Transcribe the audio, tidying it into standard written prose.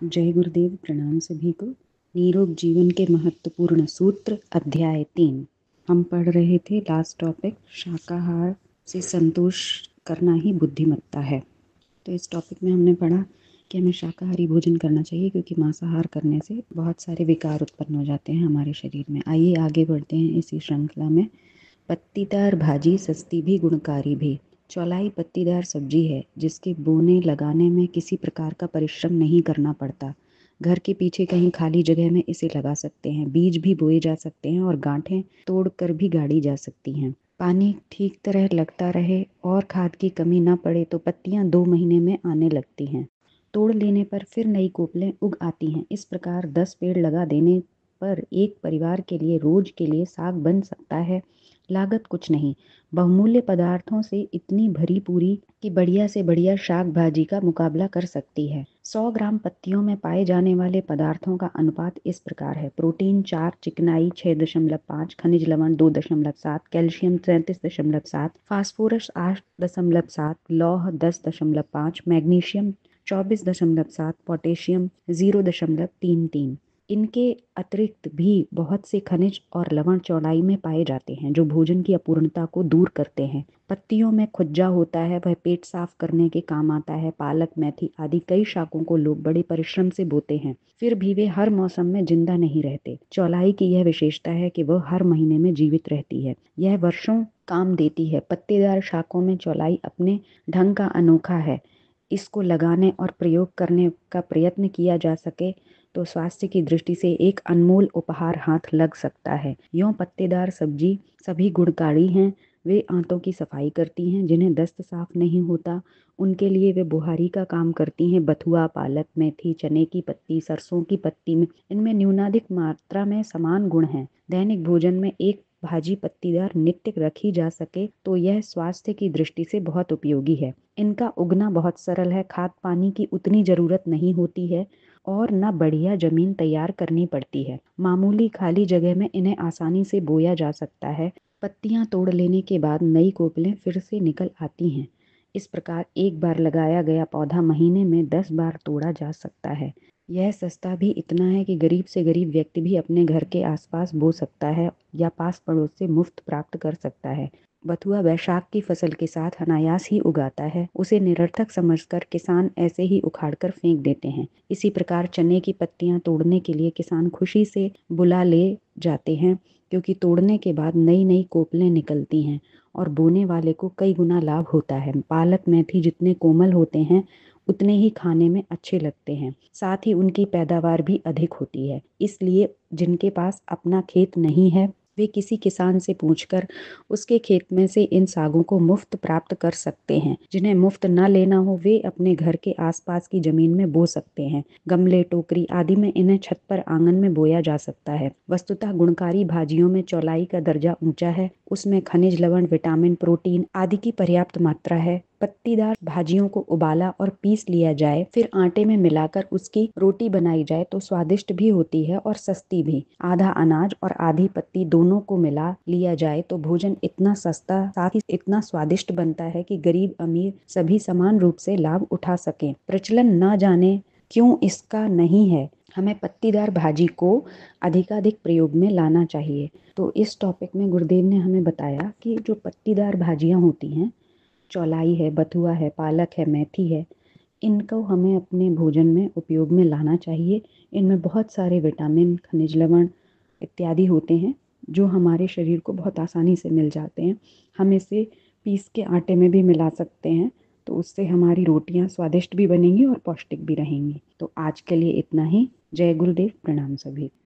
जय गुरुदेव। प्रणाम सभी को। निरोग जीवन के महत्वपूर्ण सूत्र अध्याय 3 हम पढ़ रहे थे। लास्ट टॉपिक शाकाहार से संतोष करना ही बुद्धिमत्ता है। तो इस टॉपिक में हमने पढ़ा कि हमें शाकाहारी भोजन करना चाहिए क्योंकि मांसाहार करने से बहुत सारे विकार उत्पन्न हो जाते हैं हमारे शरीर में। आइए आगे बढ़ते हैं इसी श्रृंखला में। पत्तीदार भाजी सस्ती भी गुणकारी भी। चौलाई पत्तीदार सब्जी है जिसके बोने लगाने में किसी प्रकार का परिश्रम नहीं करना पड़ता। घर के पीछे कहीं खाली जगह में इसे लगा सकते हैं। बीज भी बोए जा सकते हैं और गांठें तोड़कर भी गाड़ी जा सकती हैं। पानी ठीक तरह लगता रहे और खाद की कमी न पड़े तो पत्तियां 2 महीने में आने लगती हैं। तोड़ लेने पर फिर नई कोपलें उग आती हैं। इस प्रकार 10 पेड़ लगा देने पर एक परिवार के लिए रोज के लिए साग बन सकता है। लागत कुछ नहीं। बहुमूल्य पदार्थों से इतनी भरी पूरी कि बढ़िया से बढ़िया शाक भाजी का मुकाबला कर सकती है। 100 ग्राम पत्तियों में पाए जाने वाले पदार्थों का अनुपात इस प्रकार है। प्रोटीन 4, चिकनाई 6.5, खनिज लवण 2.7, कैल्शियम 33.7, फास्फोरस 8.7, लौह 10.5, मैग्नीशियम 24.7, पोटेशियम 0.33। इनके अतिरिक्त भी बहुत से खनिज और लवण चौलाई में पाए जाते हैं जो भोजन की अपूर्णता को दूर करते हैं। पत्तियों में खुज्जा होता है, वह पेट साफ करने के काम आता है। पालक, मेथी आदि कई शाकों को लोग बड़े परिश्रम से बोते हैं, फिर भी वे हर मौसम में जिंदा नहीं रहते। चौलाई की यह विशेषता है कि वह हर महीने में जीवित रहती है। यह वर्षों काम देती है। पत्तेदार शाकों में चौलाई अपने ढंग का अनोखा है। इसको लगाने और प्रयोग करने का प्रयत्न किया जा सके तो स्वास्थ्य की दृष्टि से एक अनमोल उपहार हाथ लग सकता है। यूं पत्तेदार सब्जी सभी गुणकारी हैं। वे आंतों की सफाई करती हैं। जिन्हें दस्त साफ नहीं होता उनके लिए वे बुहारी का काम करती हैं। बथुआ, पालक, मेथी, चने की पत्ती, सरसों की पत्ती में इनमें न्यूनाधिक मात्रा में समान गुण हैं। दैनिक भोजन में एक भाजी पत्तीदार नित्य रखी जा सके तो यह स्वास्थ्य की दृष्टि से बहुत उपयोगी है। इनका उगना बहुत सरल है। खाद पानी की उतनी जरूरत नहीं होती है और न बढ़िया जमीन तैयार करनी पड़ती है। मामूली खाली जगह में इन्हें आसानी से बोया जा सकता है। पत्तियां तोड़ लेने के बाद नई कोपलें फिर से निकल आती हैं। इस प्रकार एक बार लगाया गया पौधा महीने में 10 बार तोड़ा जा सकता है। यह सस्ता भी इतना है कि गरीब से गरीब व्यक्ति भी अपने घर के आसपास बो सकता है या पास पड़ोस से मुफ्त प्राप्त कर सकता है। बथुआ वैशाख की फसल के साथ अनायास ही उगाता है। उसे निरर्थक समझकर किसान ऐसे ही उखाड़कर फेंक देते हैं। इसी प्रकार चने की पत्तियां तोड़ने के लिए किसान खुशी से बुला ले जाते हैं क्योंकि तोड़ने के बाद नई नई कोपलें निकलती हैं और बोने वाले को कई गुना लाभ होता है। पालक, मेथी जितने कोमल होते हैं उतने ही खाने में अच्छे लगते हैं। साथ ही उनकी पैदावार भी अधिक होती है। इसलिए जिनके पास अपना खेत नहीं है वे किसी किसान से पूछकर उसके खेत में से इन सागों को मुफ्त प्राप्त कर सकते हैं। जिन्हें मुफ्त न लेना हो वे अपने घर के आसपास की जमीन में बो सकते हैं। गमले, टोकरी आदि में इन्हें छत पर आंगन में बोया जा सकता है। वस्तुतः गुणकारी भाजियों में चौलाई का दर्जा ऊंचा है। उसमें खनिज लवण, विटामिन, प्रोटीन आदि की पर्याप्त मात्रा है। पत्तीदार भाजियों को उबाला और पीस लिया जाए, फिर आटे में मिलाकर उसकी रोटी बनाई जाए तो स्वादिष्ट भी होती है और सस्ती भी। आधा अनाज और आधी पत्ती दोनों को मिला लिया जाए तो भोजन इतना सस्ता साथ ही इतना स्वादिष्ट बनता है कि गरीब अमीर सभी समान रूप से लाभ उठा सकें। प्रचलन न जाने क्यों इसका नहीं है। हमें पत्तीदार भाजी को अधिकाधिक प्रयोग में लाना चाहिए। तो इस टॉपिक में गुरुदेव ने हमें बताया कि जो पत्तीदार भाजियाँ होती हैं, चौलाई है, बथुआ है, पालक है, मेथी है, इनको हमें अपने भोजन में उपयोग में लाना चाहिए। इनमें बहुत सारे विटामिन, खनिज लवण इत्यादि होते हैं जो हमारे शरीर को बहुत आसानी से मिल जाते हैं। हम इसे पीस के आटे में भी मिला सकते हैं तो उससे हमारी रोटियां स्वादिष्ट भी बनेंगी और पौष्टिक भी रहेंगी। तो आज के लिए इतना ही। जय गुरुदेव। प्रणाम सभी।